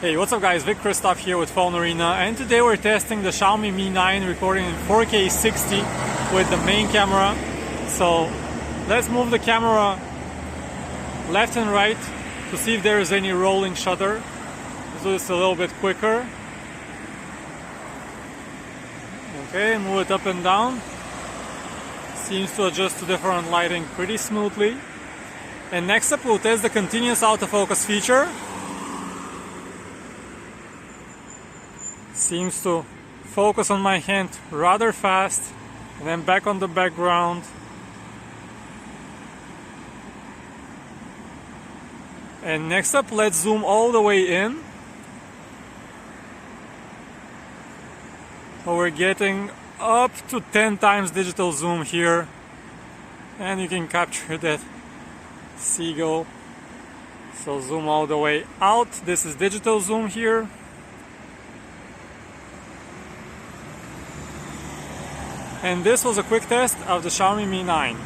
Hey, what's up guys, Vic Christoph here with PhoneArena, and today we're testing the Xiaomi Mi 9 recording in 4K 60 with the main camera. So let's move the camera left and right to see if there is any rolling shutter. Let's do this a little bit quicker. Okay, move it up and down. Seems to adjust to different lighting pretty smoothly. And next up we'll test the continuous autofocus feature. Seems to focus on my hand rather fast and then back on the background. And next up, let's zoom all the way in. So we're getting up to 10 times digital zoom here, and you can capture that seagull. So zoom all the way out. This is digital zoom here. And this was a quick test of the Xiaomi Mi 9.